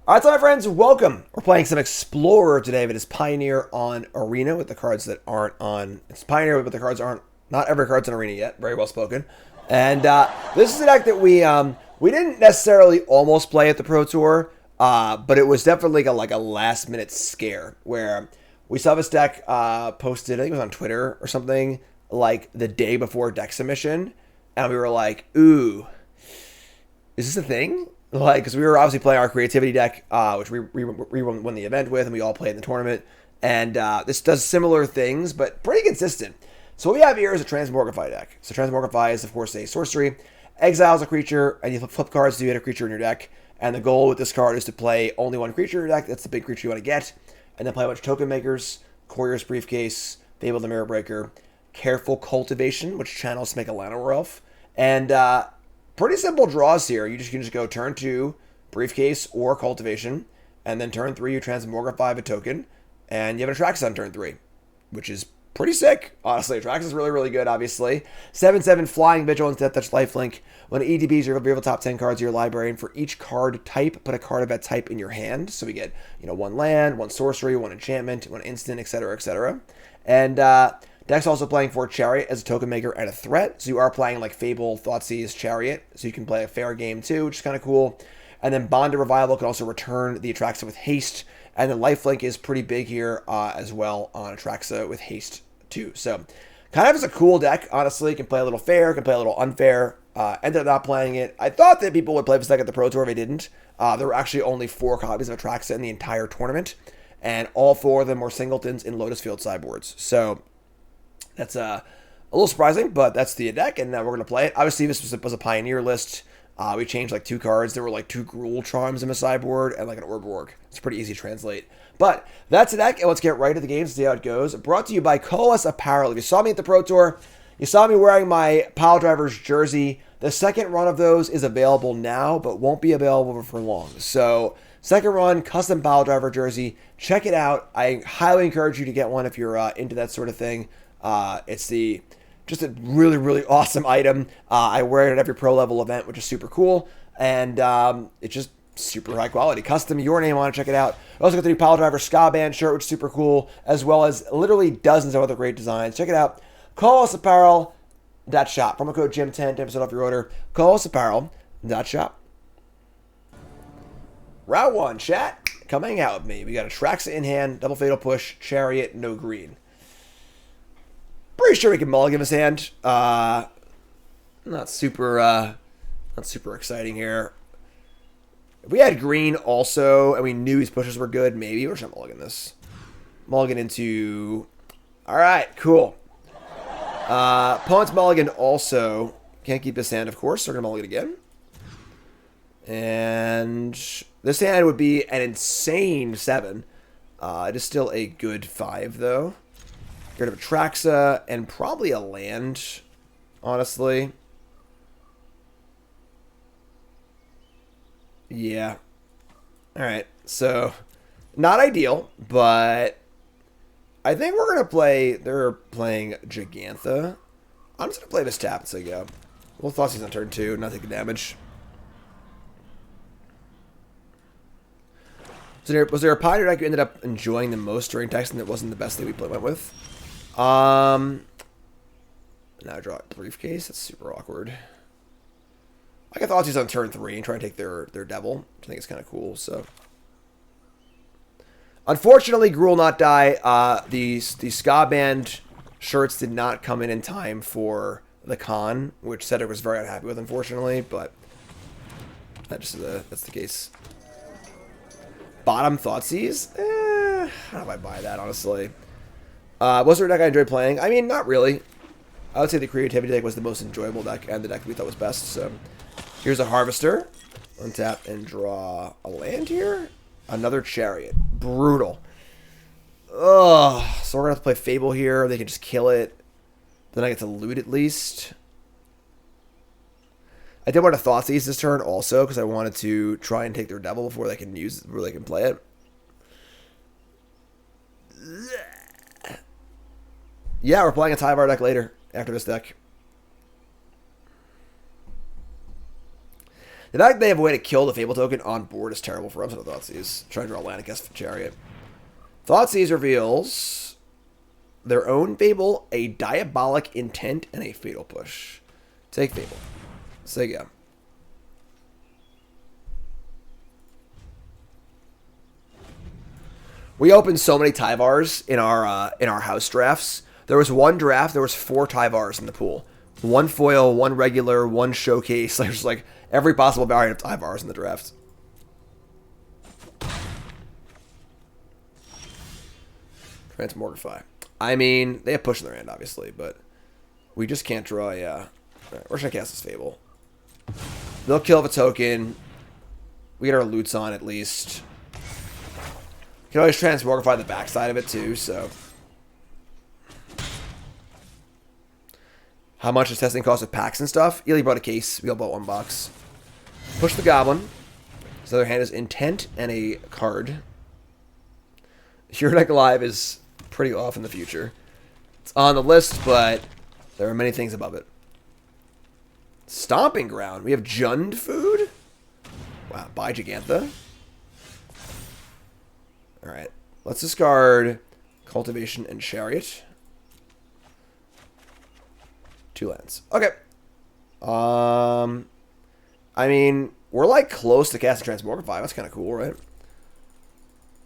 All right, so my friends, welcome. We're playing some Explorer today, but it's Pioneer on Arena with the cards that aren't on. It's Pioneer, but the cards aren't. Not every card's on Arena yet. Very well spoken. And this is a deck that we didn't necessarily almost play at the Pro Tour, but it was definitely like a last minute scare where we saw this deck posted. I think it was on Twitter or something like the day before deck submission, and we were like, "Ooh, is this a thing?" Like, because we were obviously playing our creativity deck, which we won the event with, and we all played in the tournament. And this does similar things, but pretty consistent. So what we have here is a Transmogrify deck. So Transmogrify is, of course, a sorcery. Exiles a creature, and you flip cards to hit a creature in your deck. And the goal with this card is to play only one creature in your deck. That's the big creature you want to get. And then play a bunch of token makers, Courier's Briefcase, Fable the Mirror Breaker, Careful Cultivation, which channels make a Orzhov, and pretty simple draws here. You can just go turn 2, Briefcase or Cultivation, and then turn 3 you Transmogrify a token, and you have an Atraxa on turn 3, which is pretty sick. Honestly, Atraxa is really, really good, obviously. 7/7 Flying Vigilance, Death Touch, Lifelink. When EDBs, you're able to top 10 cards of your library, and for each card type, put a card of that type in your hand. So we get, one land, one sorcery, one enchantment, one instant, etc., etc. And deck's also playing for Chariot as a token maker and a threat. So you are playing like Fable, Thoughtseize, Chariot. So you can play a fair game too, which is kind of cool. And then Bond of Revival can also return the Atraxa with haste. And then Lifelink is pretty big here as well on Atraxa with haste too. So kind of is a cool deck, honestly. Can play a little fair, can play a little unfair. Ended up not playing it. I thought that people would play this deck at the Pro Tour. They didn't. There were actually only 4 copies of Atraxa in the entire tournament. And all 4 of them were singletons in Lotus Field sideboards. So that's a little surprising, but that's the deck, and we're going to play it. Obviously, this was a Pioneer list. We changed like 2 cards. There were like 2 Gruul Charms in the sideboard and like an Orborg. It's pretty easy to translate. But that's the deck, and let's get right to the game to see how it goes. Brought to you by Coalesce Apparel. If you saw me at the Pro Tour, you saw me wearing my Pile Drivers jersey. The second run of those is available now, but won't be available for long. So second run, custom Pile Driver jersey. Check it out. I highly encourage you to get one if you're into that sort of thing. It's just a really, really awesome item. I wear it at every pro level event, which is super cool. And it's just super high quality. Custom, your name on it. Check it out. I also got the new Pile Driver Ska Band shirt, which is super cool, as well as literally dozens of other great designs. Check it out. CoalesceApparel.shop. Promo code Jim10, 10% off your order. CoalesceApparel.shop. Round 1, chat. Come hang out with me. We got a Atraxa in hand, double fatal push, Chariot, no green. Pretty sure we can mulligan his hand. Not super exciting here. If we had green also, and we knew his pushes were good, maybe we're just gonna mulligan this. Mulligan into. All right, cool. Opponent's mulligan also can't keep his hand, of course. So we're gonna mulligan again. And this hand would be an insane 7. It is still a good 5 though. Get rid of Atraxa and probably a land, honestly. Yeah. Alright, so not ideal, but I think we're going to play, they're playing Gigantha. I'm just going to play this tap as they go. We'll Thoughtseize on turn 2, not taking damage. So was there a Pioneer deck you ended up enjoying the most during Texan that wasn't the best thing we went with? Now I draw a Briefcase. That's super awkward. I got Thoughtseize on turn 3 and try and take their devil, which I think is kind of cool. So, unfortunately, Gruul not die. The Ska Band shirts did not come in time for the con, which Cedric was very unhappy with, unfortunately. But that's the case. Bottom Thoughtseize? I don't know if I buy that, honestly. Was there a deck I enjoyed playing? I mean, not really. I would say the Creativity deck was the most enjoyable deck and the deck we thought was best. So here's a Harvester. Untap and draw a land here. Another Chariot. Brutal. Ugh. So we're going to have to play Fable here. They can just kill it. Then I get to loot at least. I did want to Thoughtseize this turn also because I wanted to try and take their devil before they can play it. Yeah, we're playing a Tyvar deck later after this deck. The fact they have a way to kill the Fable token on board is terrible for Abzan Thoughtseize. Trying to draw land against Chariot. Thoughtseize reveals their own Fable, a Diabolic Intent, and a Fatal Push. Take Fable. Say go. We opened so many Tyvars in our house drafts. There was one draft, there was 4 Tyvars in the pool. 1 foil, 1 regular, 1 showcase. There's like every possible variant of Tyvars in the draft. Transmogrify. I mean, they have push in their hand, obviously, but we just can't draw a... Right, where should I cast this Fable? They'll kill the token. We get our loots on, at least. Can always Transmogrify the backside of it, too, so... How much does testing cost with packs and stuff? Ely bought a case. We all bought 1 box. Push the Goblin. His other hand is Intent and a card. Your Deck Alive is pretty off in the future. It's on the list, but there are many things above it. Stomping Ground. We have Jund Food. Wow, buy Gigantha. Alright, let's discard Cultivation and Chariot. 2 lands. Okay. I mean, we're like close to casting Transmogrify. That's kind of cool, right?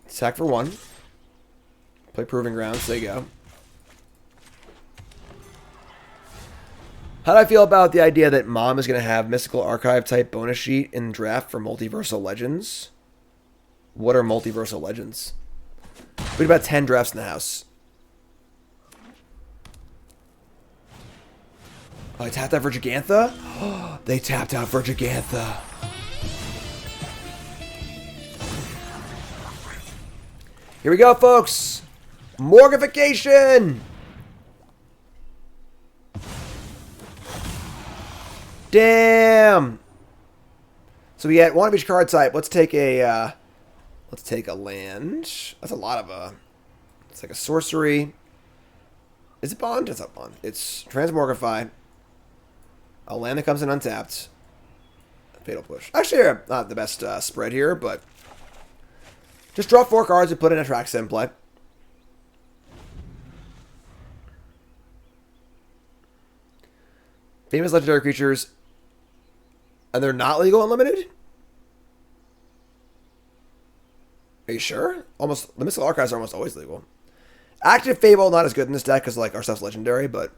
Attack for 1. Play Proving Grounds. There you go. How do I feel about the idea that Mom is going to have Mystical Archive type bonus sheet in draft for Multiversal Legends? What are Multiversal Legends? We have about 10 drafts in the house. Oh, they tapped out for Gigantha? Oh, they tapped out for Gigantha. Here we go, folks. Morgification! Damn! So we get 1 of each card type. Let's take a land. That's a lot of it's like a sorcery. Is it bond? It's not bond. It's Transmogrify. A land that comes in untapped. Fatal Push. Actually, not the best spread here, but just draw 4 cards and put an Atraxa in play. Famous legendary creatures, and they're not legal unlimited? Are you sure? Almost, the Mystical Archives are almost always legal. Active Fable, not as good in this deck because like our stuff's legendary, but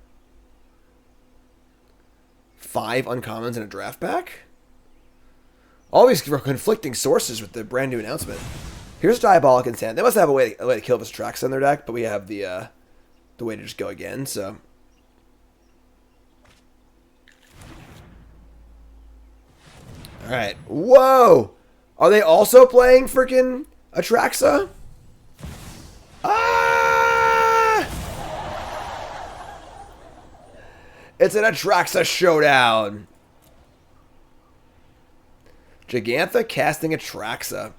5 uncommons in a draft pack? All these conflicting sources with the brand new announcement. Here's Diabolic Intent. They must have a way to kill this Atraxa in their deck, but we have the way to just go again, so. Alright. Whoa! Are they also playing freaking Atraxa? Ah! It's an Atraxa showdown. Gigantha casting Atraxa.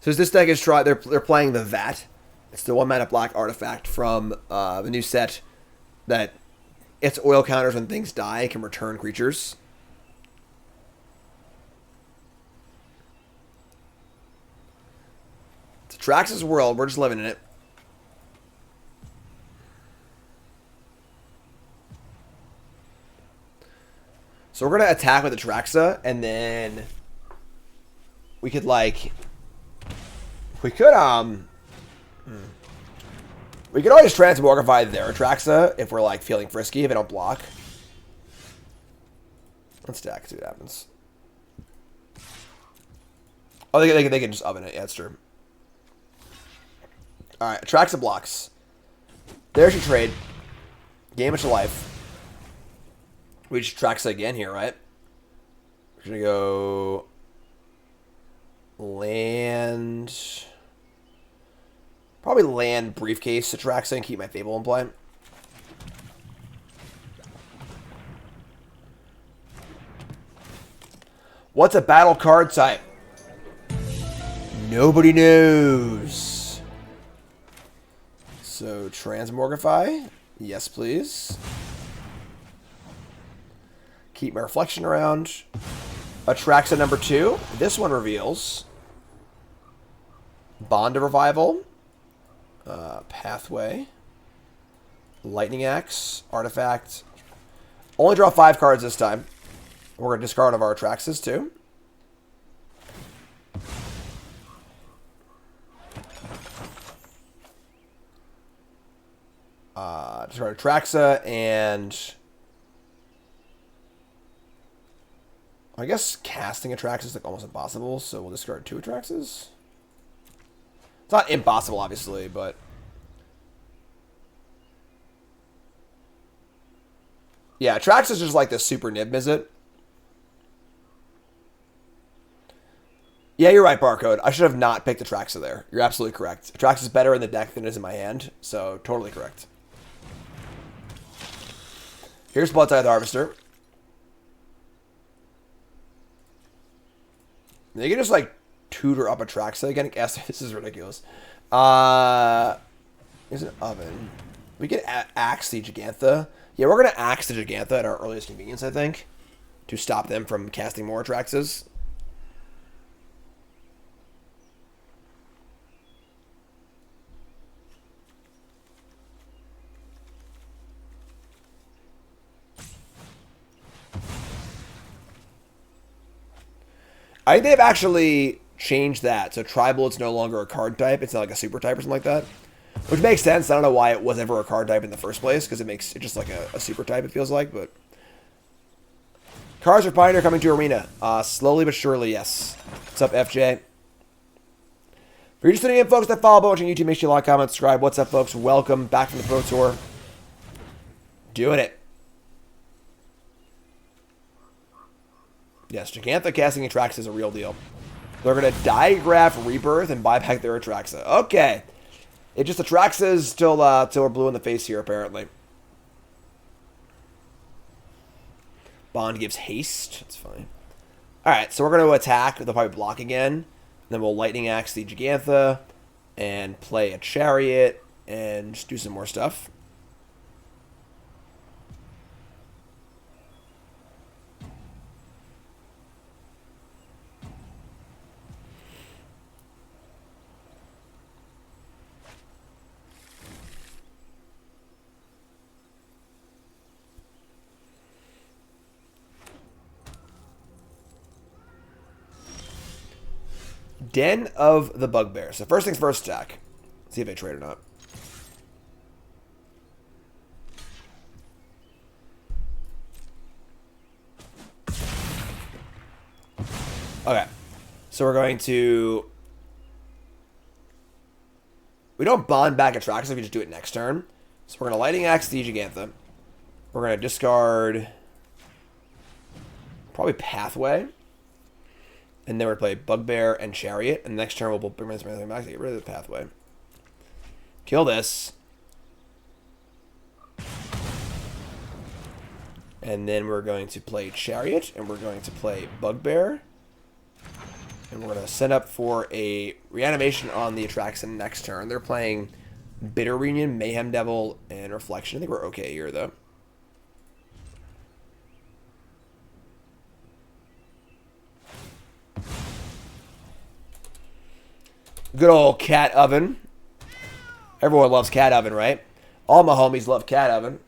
So this deck is they're playing the Vat. It's the 1-mana black artifact from the new set that its oil counters when things die can return creatures. It's Atraxa's world. We're just living in it. So we're going to attack with Atraxa, and then we could, like... We could always Transmogrify their Atraxa if we're, like, feeling frisky, if they don't block. Let's stack, see what happens. Oh, they can just oven it. Yeah, that's true. Alright, Atraxa blocks. There's your trade. Game of life. We just Atraxa again here, right? We're going to go... Land... Probably land Briefcase Atraxa and keep my Fable in play. What's a battle card type? Nobody knows. So, Transmogrify. Yes, please. Keep my reflection around. Atraxa number 2. This one reveals Bond of Revival, Pathway, Lightning Axe, Artifact. Only draw 5 cards this time. We're going to discard one of our Atraxas too. Discard Atraxa and I guess casting Atraxa is like almost impossible, so we'll discard 2 Atraxas. It's not impossible, obviously, but yeah, Atraxa is just like the super nib, is it? Yeah, you're right, Barcode. I should have not picked Atraxa there. You're absolutely correct. Atraxa is better in the deck than it is in my hand, so totally correct. Here's Blood Tithe Harvester. You can just like tutor up Atraxa again. Guess this is ridiculous. Here's an oven. We can axe the Gigantha. Yeah, we're gonna axe the Gigantha at our earliest convenience, I think, to stop them from casting more Atraxas. I think they've actually changed that. So tribal, it's no longer a card type. It's not like a super type or something like that. Which makes sense. I don't know why it was ever a card type in the first place, because it makes it just like a super type, it feels like. But cards for Pioneer coming to Arena. Slowly but surely, yes. What's up, FJ? If you're just tuning in, folks, that follow watching YouTube, make sure you like, comment, subscribe. What's up, folks? Welcome back from the Pro Tour. Doing it. Yes, Gigantha casting Atraxa is a real deal. They're going to Digraph Rebirth and buy back their Atraxa. Okay. It just Atraxas till we're blue in the face here, apparently. Bond gives haste. That's fine. Alright, so we're going to attack. They'll probably block again. Then we'll Lightning Axe the Gigantha and play a Chariot and just do some more stuff. Den of the Bugbear. So first things first, attack. See if they trade or not. Okay. So we're going to... We don't bond back Atraxa if we just do it next turn. So we're going to Lightning Axe the Gigantha. We're going to discard... probably Pathway. And then we're going to play Bugbear and Chariot. And next turn we'll bring this back to get rid of the Pathway. Kill this. And then we're going to play Chariot. And we're going to play Bugbear. And we're going to set up for a reanimation on the Atraxa next turn. They're playing Bitter Reunion, Mayhem Devil, and Reflection. I think we're okay here, though. Good old Cat Oven. Everyone loves Cat Oven, right? All my homies love Cat Oven.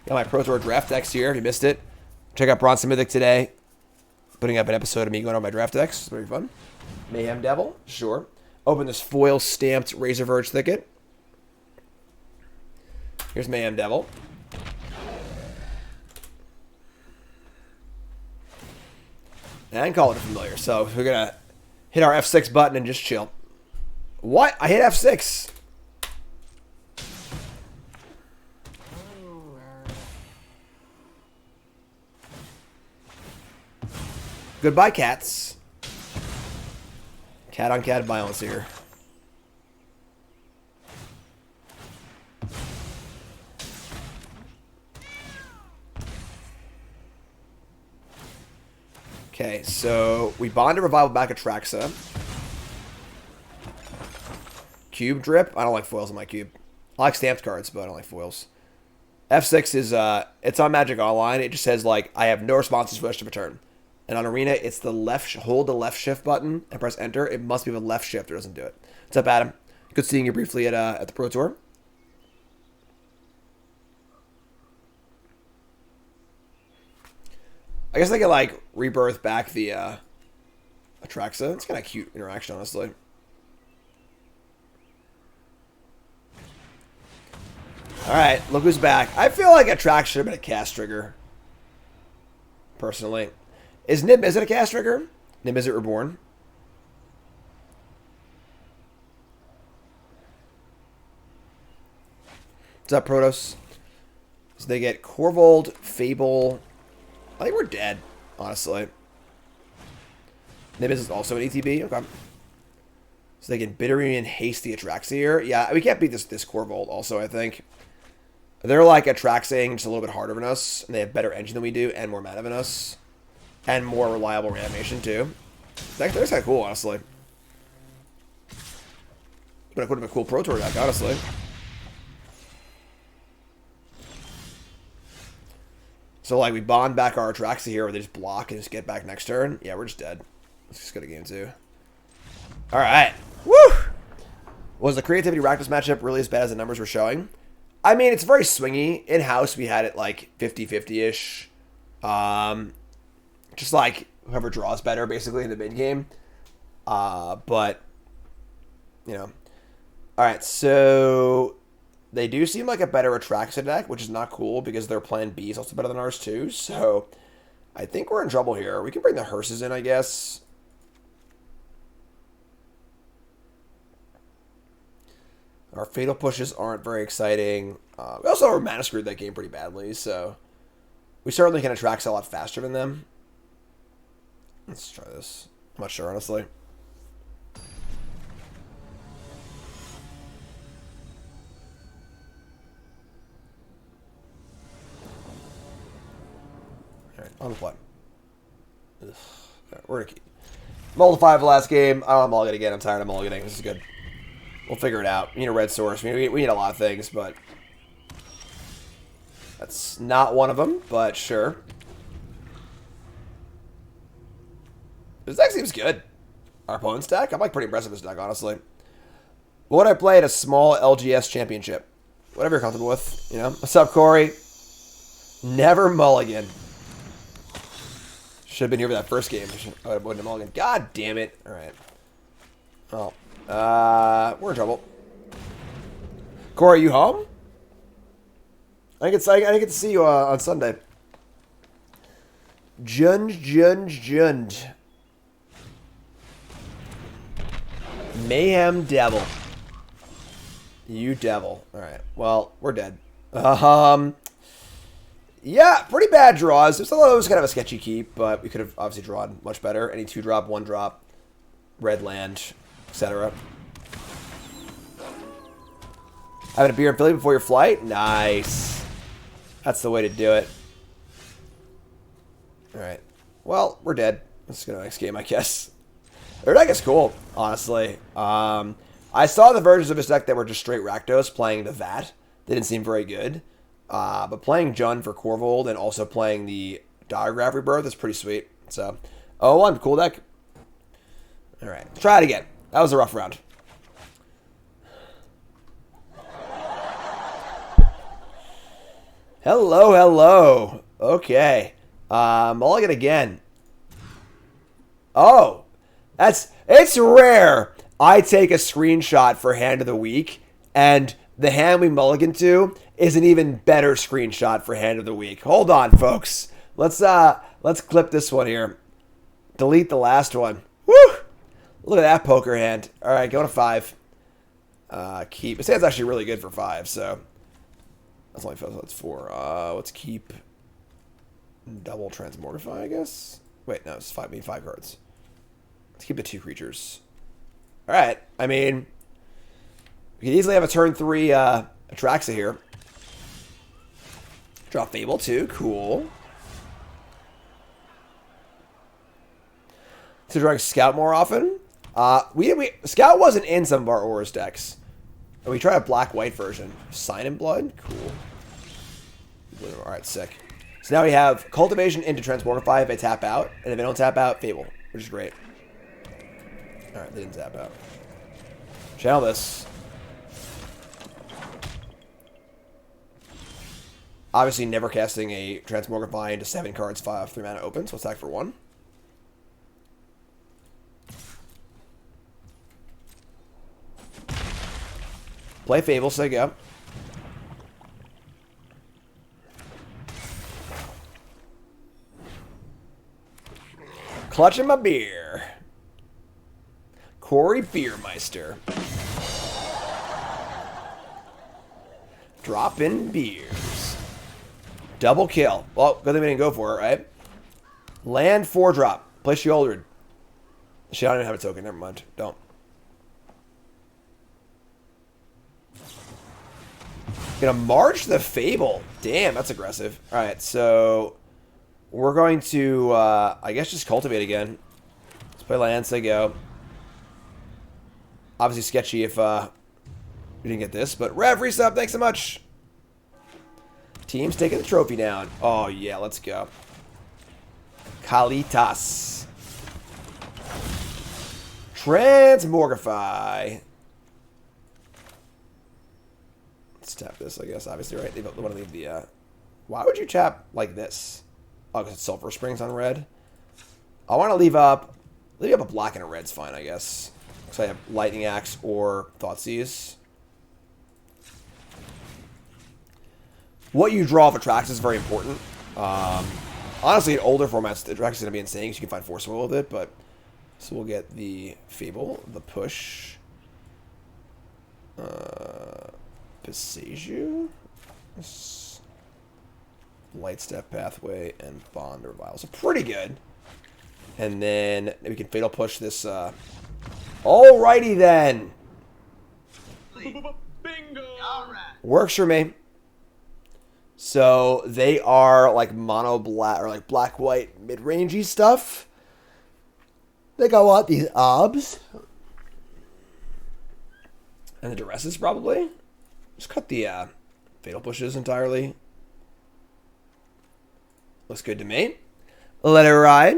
Got my Pro Tour draft decks here. If you missed it, check out Bronze Mythic today. Putting up an episode of me going on my draft decks. It's very fun. Mayhem Devil, sure. Open this foil stamped Razor Verge Thicket. Here's Mayhem Devil. And call it a familiar. So we're going to hit our F6 button and just chill. What? I hit F6. Goodbye, cats. Cat on cat violence here. Okay, so we bond a revival back Atraxa. Cube drip. I don't like foils on my cube. I like stamped cards, but I don't like foils. F6 is, it's on Magic Online. It just says, like, I have no responses for to return. And on Arena, it's the left, hold the left shift button and press enter. It must be the left shift or doesn't do it. What's up, Adam? Good seeing you briefly at the Pro Tour. I guess they can, like, rebirth back the Atraxa. It's kind of cute interaction, honestly. Alright, look who's back. I feel like Atraxa should have been a cast trigger. Personally. Is it a cast trigger? Is it Reborn? What's up, Protoss? So they get Corvold, Fable. I think we're dead, honestly. Nibis is also an ETB. Okay. So they can Bittery and haste the Atraxa here. Yeah, we can't beat this Corvold also, I think. They're like Atraxing just a little bit harder than us. And they have better engine than we do and more mana than us. And more reliable reanimation, too. That's kind of cool, honestly. But it would have been a cool Pro Tour deck, honestly. So, like, we bond back our Atraxa here, where they just block and just get back next turn. Yeah, we're just dead. Let's just go to game 2. Alright. Woo! Was the Creativity Rakdos matchup really as bad as the numbers were showing? I mean, it's very swingy. In-house, we had it, like, 50-50-ish. Just like whoever draws better, basically, in the mid game. But, you know. Alright, so they do seem like a better Atraxa deck, which is not cool because their plan B is also better than ours, too. So I think we're in trouble here. We can bring the hearses in, I guess. Our Fatal Pushes aren't very exciting. We also are mana screwed that game pretty badly, so we certainly can Atraxa a lot faster than them. Let's try this. I'm not sure, honestly. Alright, on the play. Right, we're gonna keep. Multiply the last game. I don't mulligan again. I'm tired of mulliganing. This is good. We'll figure it out. We need a red source. We need a lot of things, but that's not one of them, but sure. This deck seems good. Our opponent's deck? I'm like pretty impressed with this deck, honestly. What would I play at a small LGS championship? Whatever you're comfortable with, you know? What's up, Corey? Never mulligan. Should have been here for that first game. I would have avoided a mulligan. God damn it. Alright. Well, we're in trouble. Corey, you home? I didn't get to see you on Sunday. Jund. Mayhem Devil. You devil. Alright. Well, we're dead. Yeah, pretty bad draws. It was kind of a sketchy keep, but we could have obviously drawn much better. Any 2-drop, 1-drop, red land, etc. Having a beer in Philly before your flight? Nice. That's the way to do it. Alright. Well, we're dead. Let's go to the next game, I guess. Their deck is cool, honestly. I saw the versions of this deck that were just straight Rakdos playing the VAT. They didn't seem very good. But playing Jund for Corvold and also playing the Diagraph Rebirth is pretty sweet. So, 0-1, cool deck. Alright, let's try it again. That was a rough round. Hello. Okay. Mulligan again. Oh, it's rare. I take a screenshot for hand of the week, and the hand we mulligan to is an even better screenshot for hand of the week. Hold on, folks. Let's clip this one here. Delete the last one. Woo! Look at that poker hand. All right, go to 5. Keep. This hand's actually really good for 5, so that's only 5. That's 4. Let's keep double Transmogrify, I guess. Wait, no, it's 5. I mean 5 cards. Let's keep the 2 creatures. All right. I mean, we could easily have a turn 3 Atraxa here. Draw Fable too. Cool. So drawing Scout more often. Scout wasn't in some of our Aura's decks. And we tried a black-white version. Sign in Blood? Cool. All right, sick. So now we have Cultivation into Transmogrify if they tap out, and if they don't tap out, Fable, which is great. All right, they didn't tap out. Channel this. Obviously, never casting a Transmogrify into 7 cards, 5 3-mana open, so let's attack for 1. Play Fable, so go. Clutching my beer. Corey Beermeister. Dropping beers. Double kill. Well, good thing we didn't go for it, right? Land 4-drop. Play Sheoldred. Shit, I don't even have a token. Never mind. Don't. Gonna march the Fable. Damn, that's aggressive. Alright, so we're going to, I guess, just cultivate again. Let's play land, say go. Obviously sketchy if we didn't get this, but Rev, resub, thanks so much. Team's taking the trophy down. Oh, yeah, let's go. Kalitas. Transmogrify. Let's tap this, I guess, obviously, right? They want to leave the, why would you tap like this? Oh, because it's Sulfur Springs on red. I want to leave up a black and a red's fine, I guess. So I have Lightning Axe or Thoughtseize. What you draw of Atraxa is very important. Honestly, in older formats, Atraxa is going to be insane because you can find Force Will with it, but so we'll get the Fable, the Push. Beseiju? Light Step Pathway and Bond or Vial. So pretty good. And then we can Fatal Push this. Alrighty then. Bingo! Works for me. So they are like mono black or like black white mid rangey stuff. I think I want these obs. And the duresses probably. Just cut the Fatal Pushes entirely. Looks good to me. Let it ride.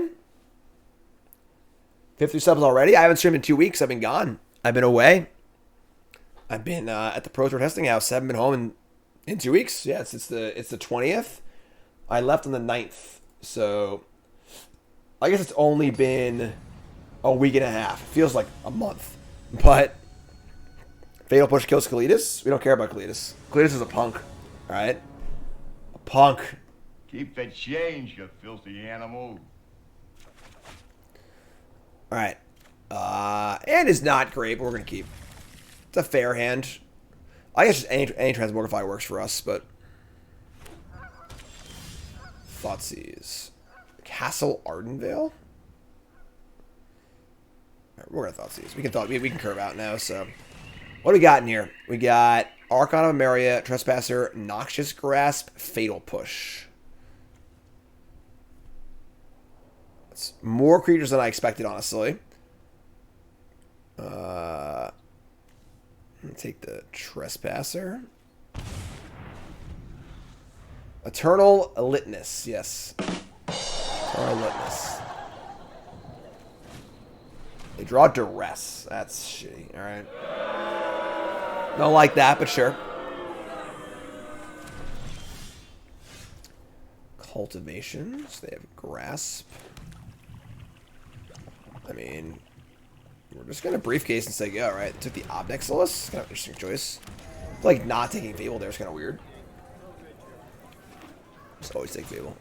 50 subs already. I haven't streamed in 2 weeks. I've been gone. I've been away. I've been at the Pro Tour testing house. I haven't been home in 2 weeks. Yeah, it's the 20th. I left on the 9th. So I guess it's only been a week and a half. It feels like a month. But Fatal Push kills Kalitas. We don't care about Kalitas. Kalitas is a punk. Alright? A punk. Keep the change, you filthy animal. Alright. And is not great, but we're going to keep. It's a fair hand. I guess just any Transmogrify works for us, but... Thoughtseize. Castle Ardenvale? Right, we're going to Thoughtseize. We can curve out now, so... What do we got in here? We got Archon of Emeria, Trespasser, Noxious Grasp, Fatal Push. That's more creatures than I expected, honestly. I'm going to take the Trespasser. Eternal Litness, yes. Eternal Litness. They draw Duress. That's shitty, alright. Don't like that, but sure. Cultivations. They have Grasp. I mean, we're just going to briefcase and say go, right? Took the Obnexilus. Kind of interesting choice. I feel like not taking Fable there is kind of weird. Just always take Fable.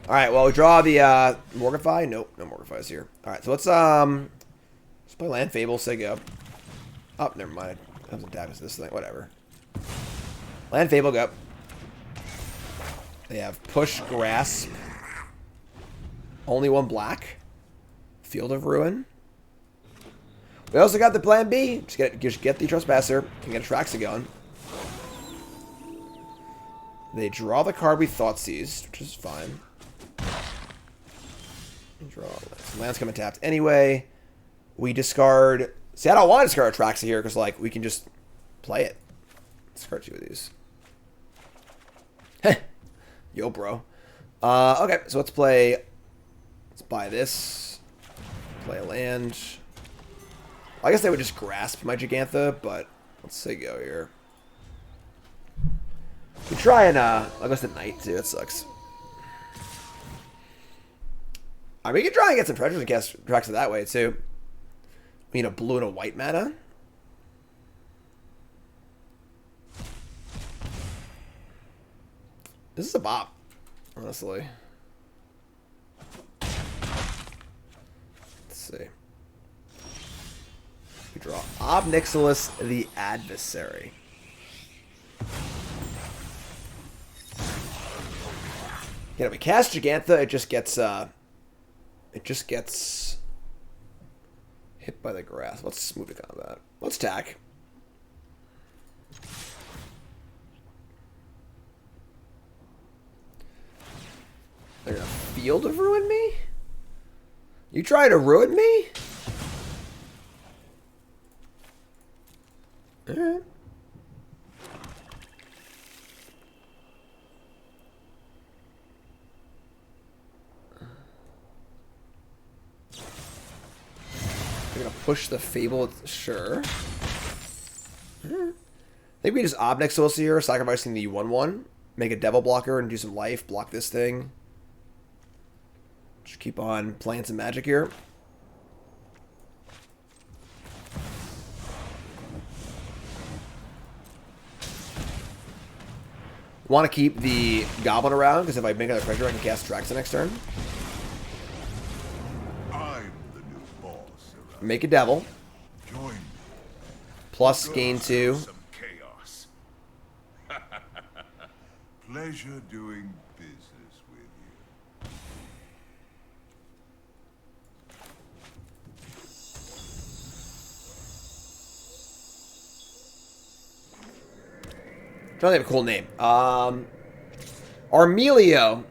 Alright, well, we draw the Morgify. Nope, no Morgify's here. Alright, so let's play land Fable, say go. Oh, never mind. It doesn't damage this thing. Whatever. Land Fable, go. They have Push, Grasp. Only one black. Field of Ruin. We also got the plan B. Just get the Trespasser and get Atraxa going. They draw the card we Thoughtseize, which is fine. Draw. Land's coming tapped anyway. We discard... See, I don't want to discard Atraxa here because, like, we can just play it. Discard 2 of these. Yo, bro. Okay, so let's play. Let's buy this. Play a land. I guess they would just grasp my Gigantha, but let's say go here. We try and I guess the Knight too. That sucks. I mean, we can try and get some treasures and cast Atraxa that way too. We need a blue and a white mana. This is a bop, honestly. Let's see. We draw Obnixilis the Adversary. Yeah, we cast Gigantha, it just gets hit by the grass. Let's move to combat. Let's attack. They're gonna Field of Ruin me? You try to ruin me? Alright. They're gonna push the Fable, sure. I think we just Obnixilis here, sacrificing the 1/1. Make a Devil blocker and do some life, block this thing. Just keep on playing some magic here. Want to keep the Goblin around, because if I make another treasure, I can cast Atraxa next turn. I'm the new boss. Make a Devil. Join me. Plus gain 2. Some chaos. Pleasure doing business with you. Trying to have a cool name. Armelio.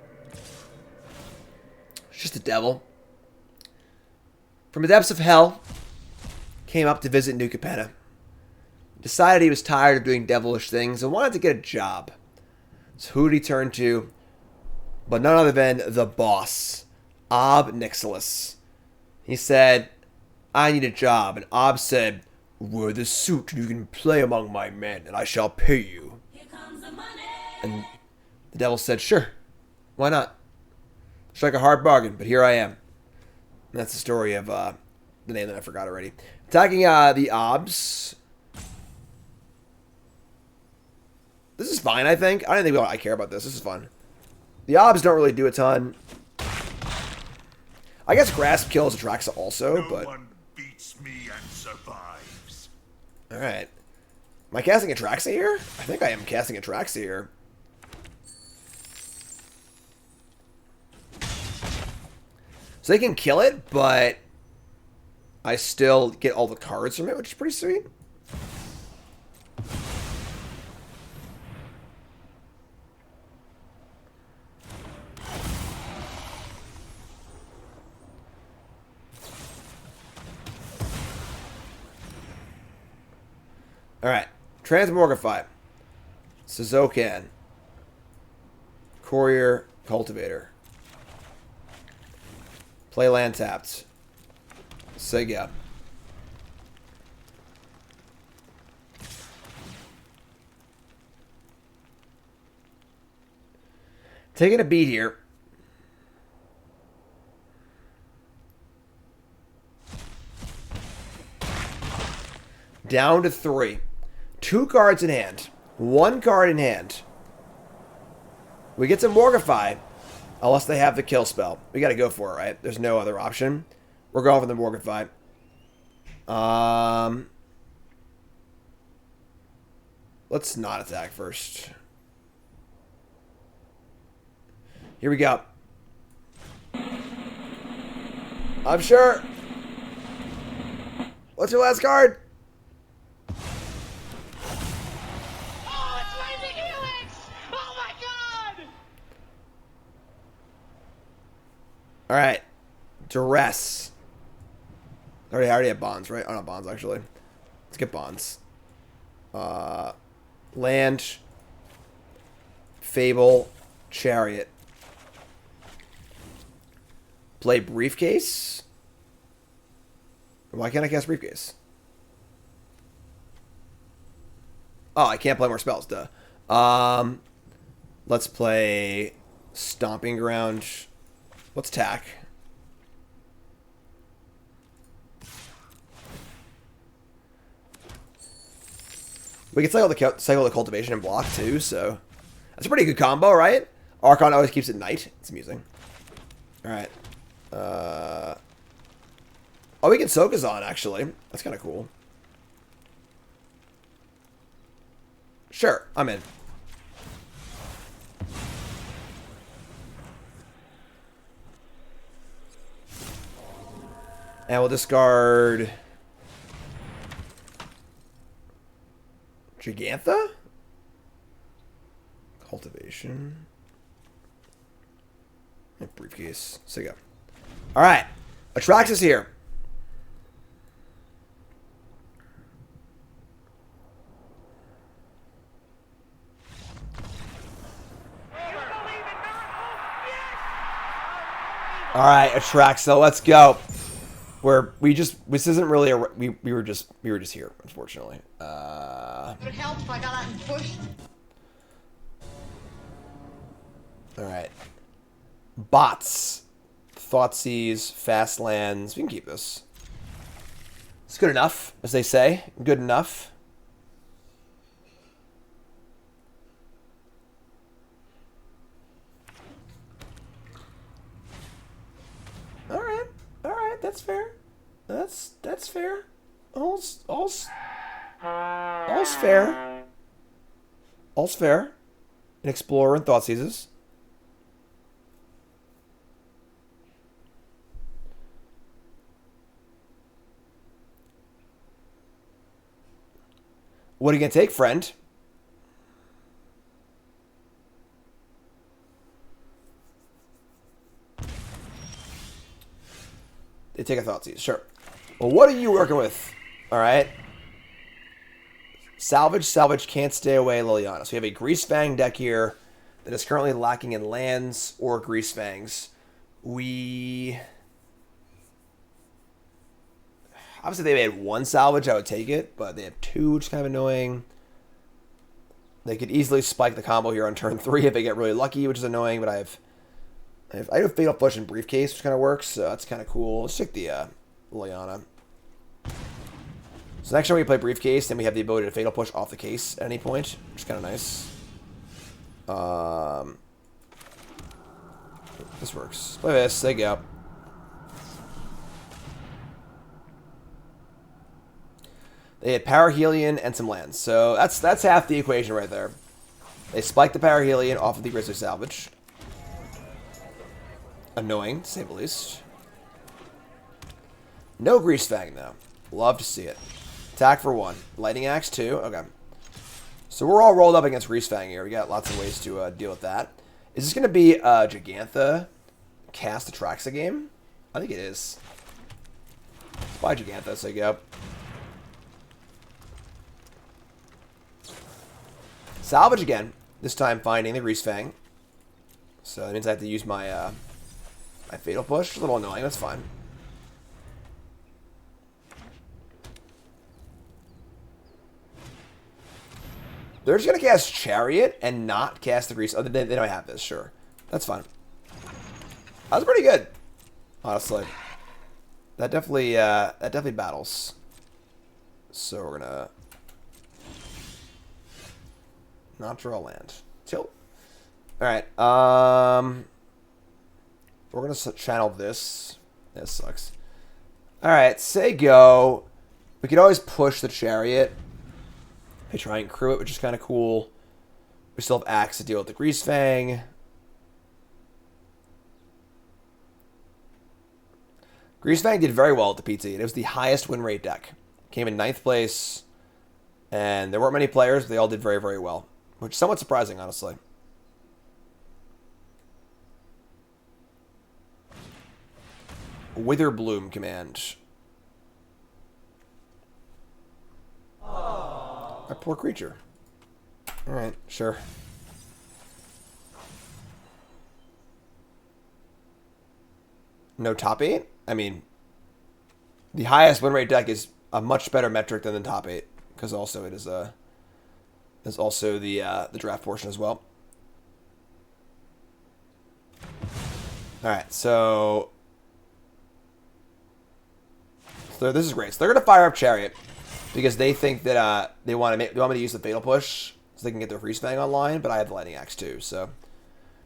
It's just a devil. From the depths of hell, came up to visit New Capenna. Decided he was tired of doing devilish things and wanted to get a job. So who did he turn to? But none other than the boss, Obnixilis. He said, I need a job. And Ob said, wear the suit and you can play among my men and I shall pay you. And the devil said, sure, why not? Strike a hard bargain, but here I am. And that's the story of the name that I forgot already. Attacking the Obs. This is fine, I think. I don't think I care about this. This is fun. The Obs don't really do a ton. I guess Grasp kills Atraxa also, but... No one beats me and survives. Alright. Am I casting Atraxa here? I think I am casting Atraxa here. So they can kill it, but I still get all the cards from it, which is pretty sweet. Alright. Transmogrify. Suzokan. Courier. Cultivator. Play land tapped. Sega. Taking a beat here. Down to 3. 2 cards in hand. 1 card in hand. We get to Morgify. Unless they have the kill spell. We gotta go for it, right? There's no other option. We're going for the Morgify. Let's not attack first. Here we go. I'm sure. What's your last card? Oh, it's Lightning Helix! Oh my god! Alright. Duress. I already have bonds, right? Oh, not bonds, actually. Let's get bonds. Land. Fable. Chariot. Play Briefcase. Why can't I cast Briefcase? Oh, I can't play more spells, duh. Let's play Stomping Ground. What's Tack? We can cycle the Cultivation and block too, so that's a pretty good combo, right? Archon always keeps it Knight. It's amusing. Alright. Oh, we can Sokazon, actually. That's kind of cool. Sure, I'm in. And we'll discard Gigantha? Cultivation. And Briefcase. So you go. Alright. Atraxa here. Alright, Atraxa, let's go. This isn't really a, we were just here, unfortunately. Would it help if I got out and pushed? Alright. Bots. Thoughtseize, Fast Lands. We can keep this. It's good enough, as they say. Good enough. Alright, that's fair. That's fair. All's fair. All's fair. An Explorer and Thoughtseizes. What are you gonna take, friend? They take a Thoughtseize, sure. Well, what are you working with? Alright. Salvage, can't stay away, Liliana. So we have a Greasefang deck here that is currently lacking in lands or Greasefangs. Obviously, they had one salvage, I would take it, but they have two, which is kind of annoying. They could easily spike the combo here on turn 3 if they get really lucky, which is annoying, but I have Fatal Push and Briefcase, which kind of works, so that's kind of cool. Let's take the Liliana. So next time we play Briefcase, then we have the ability to Fatal Push off the case at any point, which is kind of nice. This works. Play this, there you go. They had Parahelion and some lands, so that's half the equation right there. They spiked the Parahelion off of the Grizzly Salvage. Annoying, to say the least. No Greasefang, though. Love to see it. Attack for 1. Lightning Axe 2. Okay. So we're all rolled up against Greasefang here. We got lots of ways to deal with that. Is this going to be a Gigantha cast Atraxa game? I think it is. Let's buy Gigantha, so you go. Salvage again. This time finding the Greasefang. So that means I have to use my my Fatal Push. A little annoying. That's fine. They're just going to cast Chariot and not cast the Grease. Oh, they don't have this. Sure. That's fine. That was pretty good. Honestly. That definitely battles. So we're going to not draw land. Tilt. Alright. We're going to channel this. This sucks. Alright. Say go. We could always push the Chariot. I try and crew it, which is kind of cool. We still have Axe to deal with the Greasefang. Greasefang did very well at the PT. It was the highest win rate deck. Came in 9th place. And there weren't many players, but they all did very, very well. Which is somewhat surprising, honestly. Witherbloom command. A poor creature. Alright, sure. no top 8. I mean, the highest win rate deck is a much better metric than the top 8 because also it is also the draft portion as well. All right, so this is great. So they're gonna fire up Chariot because they think that they want me to use the Fatal Push so they can get their Greasefang online. But I have the Lightning Axe too, so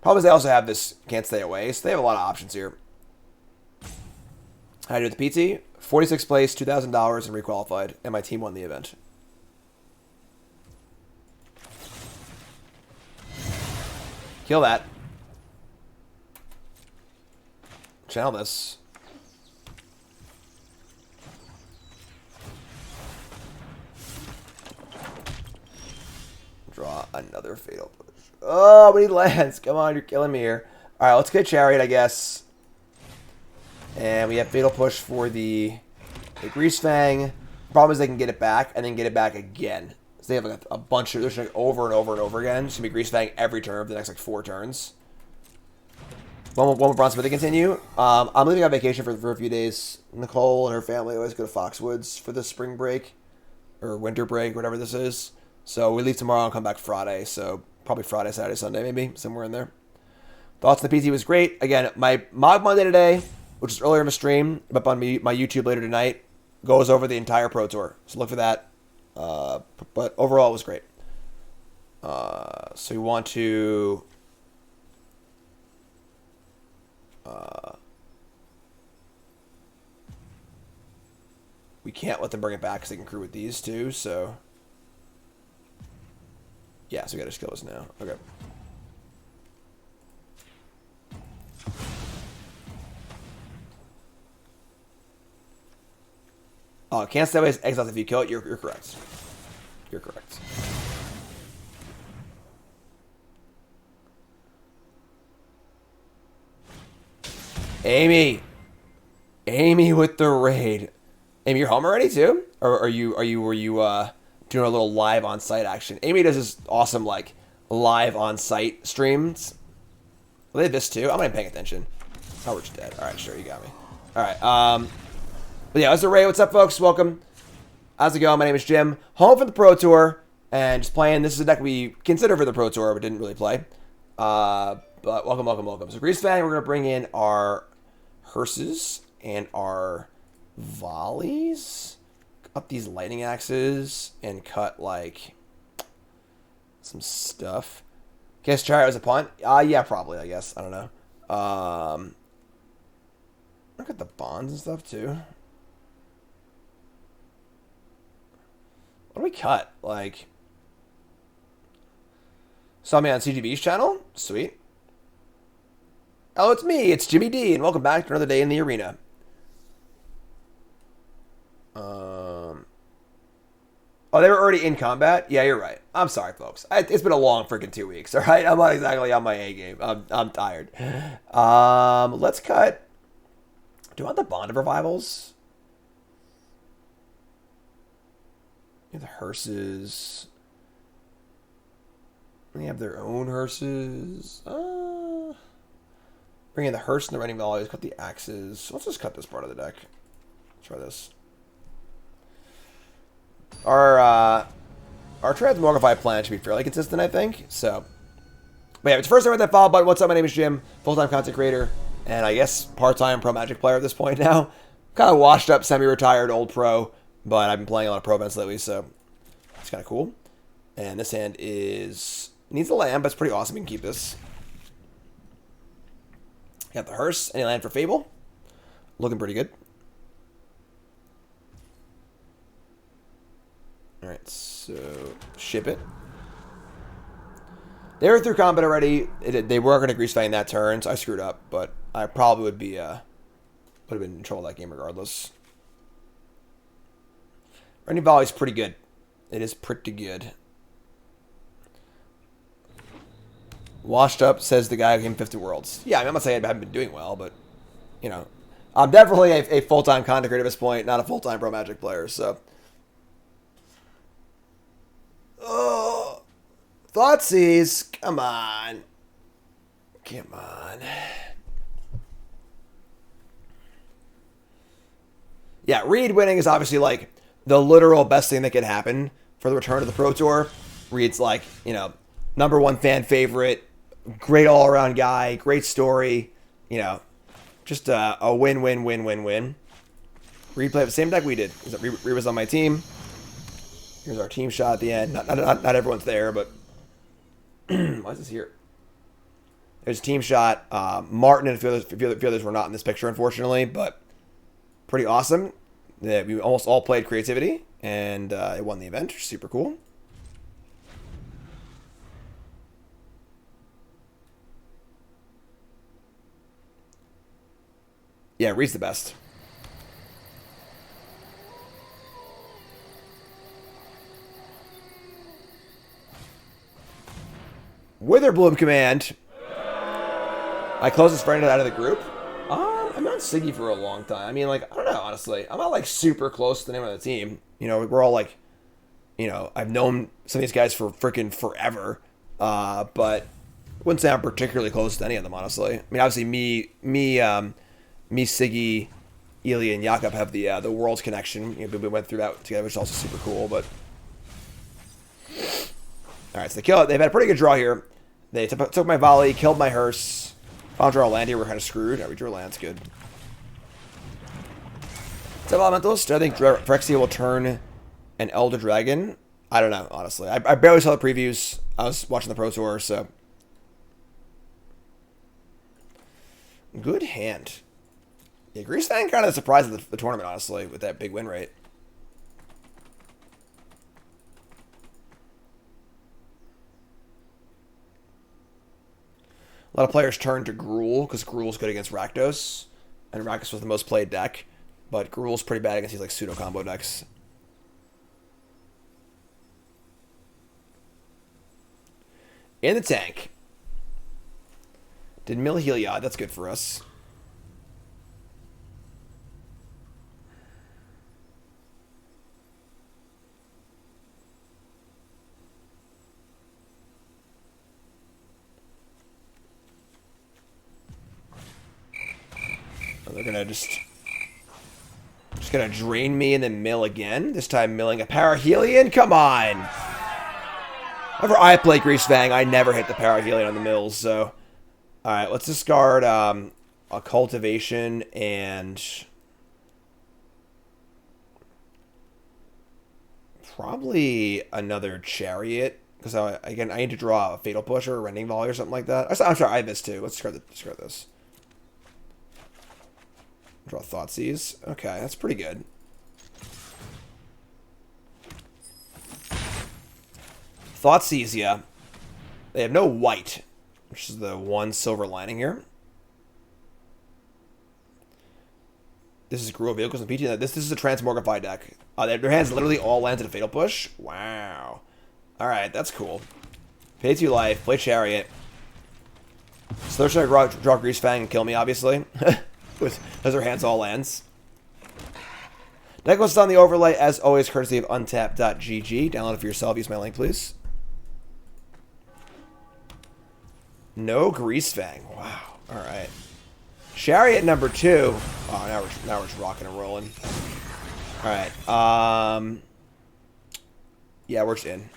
problem is they also have this Can't Stay Away, so they have a lot of options here. How do I do with the PT? 46th place, $2,000 and requalified, and my team won the event. Kill that. Channel this. Draw another Fatal Push. Oh, we need lands. Come on, you're killing me here. All right, let's get Chariot, I guess. And we have Fatal Push for the Greasefang. Problem is they can get it back and then get it back again. So they have like a bunch of, they're like over and over and over again. It's going to be Greasefang every turn for the next like 4 turns. One more Bronze Smith to continue. I'm leaving on vacation for a few days. Nicole and her family always go to Foxwoods for the spring break. Or winter break, whatever this is. So we leave tomorrow and come back Friday. So probably Friday, Saturday, Sunday maybe. Somewhere in there. Thoughts on the PT was great. Again, my Mod Monday today, which is earlier in the stream, up on my YouTube later tonight, goes over the entire Pro Tour. So look for that. But overall, it was great. So you want to... we can't let them bring it back because they can crew with these too, so... yeah, so we gotta just kill this now. Okay. Can't stay away exiles if you kill it. You're correct. You're correct. Amy with the raid. Amy, you're home already too, or were you doing a little live on site action? Amy does this awesome like live on site streams. Well, they did this too. I'm not even paying attention. Oh, we're just dead. All right, sure, you got me. All right. But yeah, it's the raid. What's up, folks? Welcome. How's it going? My name is Jim. Home for the Pro Tour and just playing. This is a deck we consider for the Pro Tour, but didn't really play. But welcome. So Greasefang, we're gonna bring in our hearses and our volleys. Up these lightning axes and cut like some stuff. Guess Chariot was a punt? Yeah, probably. I guess I don't know. Look at the bonds and stuff too. What do we cut? Like, saw me on CGB's channel? Sweet. Oh, it's me. It's Jimmy D, and welcome back to another day in the arena. Oh, they were already in combat? Yeah, you're right. I'm sorry, folks. It's been a long freaking 2 weeks, all right? I'm not exactly on my A game. I'm tired. Let's cut. Do I want the Bond of Revivals? The hearses. They have their own hearses. Bring in the hearse and the running volleys. Cut the axes. Let's just cut this part of the deck. Let's try this. Our Transmogrify plan should be fairly consistent, I think. So, but yeah, it's first time with that follow button. What's up? My name is Jim, full-time content creator, and I guess part-time pro Magic player at this point now. Kind of washed up, semi-retired old pro, but I've been playing a lot of pro events lately, so it's kind of cool. And this hand needs a land, but it's pretty awesome. You can keep this. Got the hearse, any land for Fable. Looking pretty good. Alright, so ship it. They were through combat already. They were going to Greasefang that turn, so I screwed up, but I probably would have been in trouble that game regardless. Running volley is pretty good. It is pretty good. Washed up, says the guy who came 50 Worlds. Yeah, I mean, I'm not saying I haven't been doing well, but, you know. I'm definitely a full-time content creator at this point, not a full-time pro Magic player, so. Oh, Thoughtseize, come on. Come on. Yeah, Reed winning is obviously like the literal best thing that could happen for the return of the Pro Tour. Reed's like, you know, #1 fan favorite, great all-around guy, great story, you know, just a win-win-win-win-win. Reed played the same deck we did. Reed was on my team. Here's our team shot at the end. Not everyone's there, but why is this here? There's a team shot. Martin and a few others were not in this picture, unfortunately, but pretty awesome. We almost all played creativity, and it won the event. Super cool. Yeah, Reed's the best. Witherbloom command. My closest friend out of the group. I've known Siggy for a long time. I mean, like, I don't know, honestly. I'm not, like, super close to anyone on the team. You know, we're all, like, you know, I've known some of these guys for freaking forever. But I wouldn't say I'm particularly close to any of them, honestly. I mean, obviously, me, Siggy, Ilya, and Jakob have the Worlds connection. You know, we went through that together, which is also super cool, but... Alright, so they kill it. They've had a pretty good draw here. They took my volley, killed my hearse. Found draw a land here, we're kind of screwed. Alright, we drew a land's good. Seven Elementalist. I think Phyrexia will turn an Elder Dragon. I don't know, honestly. I barely saw the previews. I was watching the Pro Tour, so... Good hand. Yeah, Greasefang kind of the surprise of the tournament, honestly, with that big win rate. A lot of players turn to Gruul because Gruul's good against Rakdos, and Rakdos was the most played deck, but Gruul's pretty bad against these like pseudo combo decks. In the tank. Did Mill Heliod, that's good for us. They're gonna just gonna drain me and then mill again. This time milling a Parahelion. Come on. Whenever I play Greasefang, I never hit the Parahelion on the mills. So, all right, let's discard a cultivation and probably another chariot because I need to draw a fatal push or a rending volley or something like that. I'm sorry, I have this too. Let's discard this. Draw Thoughtseize. Okay, that's pretty good. Thoughtseize, yeah. They have no white, which is the one silver lining here. This is Gruul Vehicles and PT. This is a Transmogrify deck. Their hands literally all lands in a Fatal Push. Wow. Alright, that's cool. Pay 2 life, play Chariot. So they're trying to draw Greasefang and kill me, obviously. Because their hands all lands. Decklist on the overlay, as always, courtesy of untap.gg. Download it for yourself. Use my link, please. No Greasefang. Wow. All right. Chariot number 2. Oh, now we're just rocking and rolling. All right. Yeah, we're just in.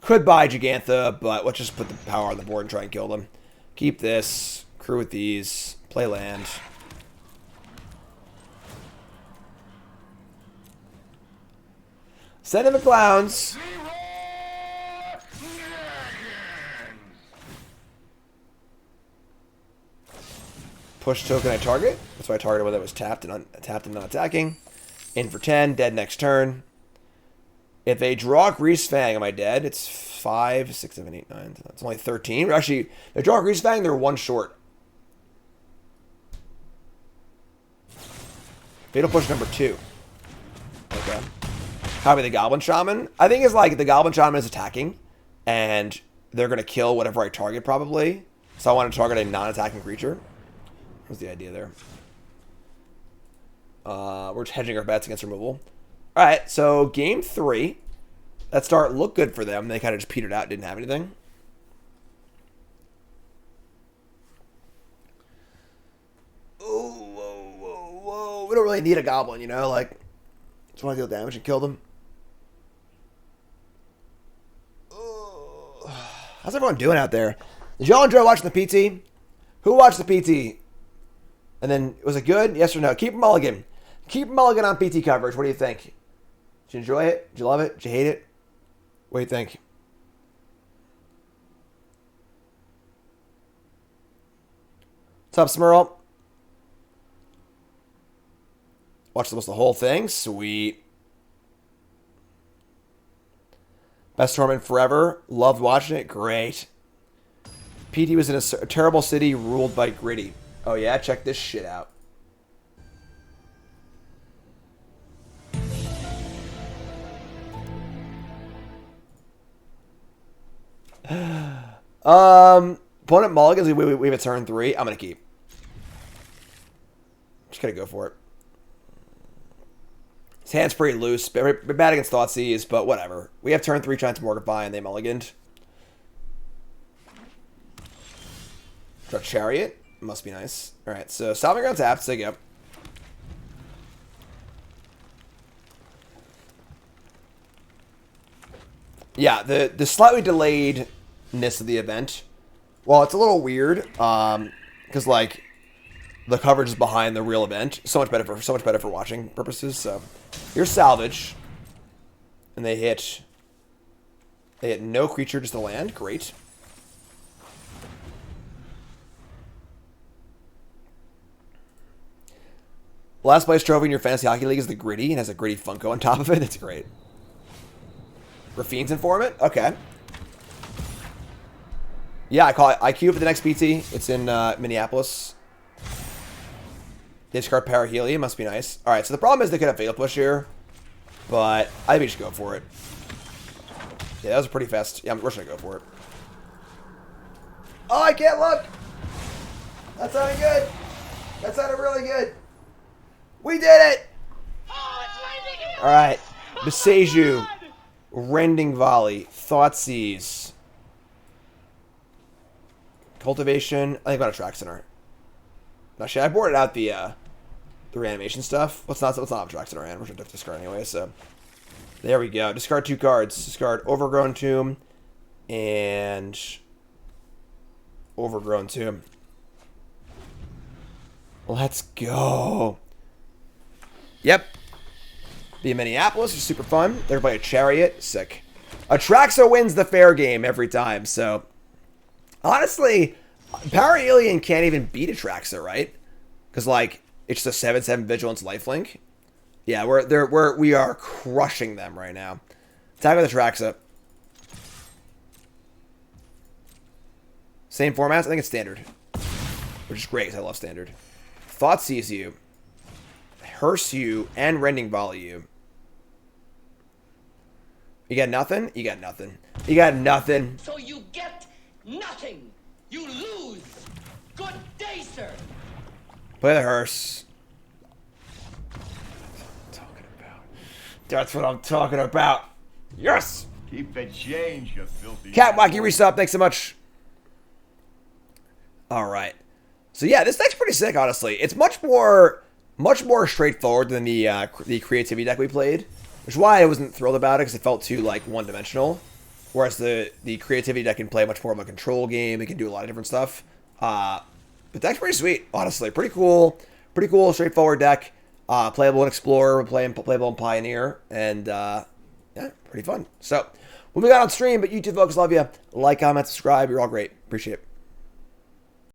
Could buy Gigantha, but let's just put the power on the board and try and kill them. Keep this. Crew with these. Play land. Send in the clowns. Push token I target. That's why I targeted when that was tapped and not attacking. In for 10. Dead next turn. If they draw Greasefang, am I dead? It's 5, 6, 7, 8, 9. That's only 13. But actually, if they draw Greasefang, they're 1 short. Fatal Push number 2. Okay. Copy the Goblin Shaman. I think it's like the Goblin Shaman is attacking, and they're going to kill whatever I target, probably. So I want to target a non-attacking creature. What's the idea there? We're just hedging our bets against removal. Alright, so game 3. That start looked good for them. They kind of just petered out, didn't have anything. don't really need a goblin, you know? Like, just want to deal damage and kill them. How's everyone doing out there? Did y'all enjoy watching the PT? Who watched the PT? And then, was it good? Yes or no? Keep mulligan. Keep mulligan on PT coverage. What do you think? Did you enjoy it? Did you love it? Did you hate it? What do you think? What's up, Smurl? Watched almost the whole thing. Sweet. Best tournament forever. Loved watching it. Great. PT was in a terrible city ruled by Gritty. Oh yeah? Check this shit out. Opponent mulligans. We have a turn 3. I'm gonna keep. Just gotta go for it. His hand's pretty loose. Bad against Thoughtseize, but whatever. We have turn 3 Transmogrify and they mulliganed. Draw Chariot. Must be nice. Alright, so Stomping Ground tapped. Sig up. Yeah, the slightly delayedness of the event. Well, it's a little weird. Because like the coverage is behind the real event. So much better for watching purposes. So here's salvage. And they hit no creature, just a land. Great. Last place trophy in your fantasy hockey league is the Gritty and has a Gritty Funko on top of it. That's great. Rafine's Informant? Okay. Yeah, I queue for the next PT. It's in Minneapolis. Discard Parahelium. Must be nice. Alright, so the problem is they could have Fatal Push here. But I think we should go for it. Yeah, that was pretty fast. Yeah, we're just going to go for it. Oh, I can't look! That sounded good. That sounded really good. We did it! Oh, it's Lightning Helix! Alright. Beseju. Rending Volley. Thoughtseize. Cultivation. I think about Atraxa. No shit, I boarded out the reanimation stuff. Let's not Atraxa in our hand. We're gonna discard anyway, so. There we go. Discard 2 cards. Discard Overgrown Tomb and Overgrown Tomb. Let's go. Yep. Be in Minneapolis, is super fun. They're by a Chariot, sick. Atraxa wins the fair game every time, so honestly, Parahelion can't even beat Atraxa, right? Because like it's the 7/7 Vigilance Lifelink. Yeah, we are crushing them right now. Attack with Atraxa. Same formats, I think it's standard, which is great because I love standard. Thoughtseize you. Hearse you and Rending Volley you. You got nothing? You got nothing. You got nothing. So you get nothing. You lose. Good day, sir. Play the hearse. That's what I'm talking about. Yes! Keep the change, you filthy Catwacky animal. resub, thanks so much. Alright. So yeah, this deck's pretty sick, honestly. It's much more straightforward than the creativity deck we played. Which is why I wasn't thrilled about it, because it felt too like one-dimensional. Whereas the creativity deck can play much more of a control game. It can do a lot of different stuff. But the deck's pretty sweet, honestly. Pretty cool, straightforward deck. Playable in Explorer, playable in Pioneer, and yeah, pretty fun. So, we'll be on stream, but YouTube folks, love you. Like, comment, subscribe. You're all great. Appreciate it.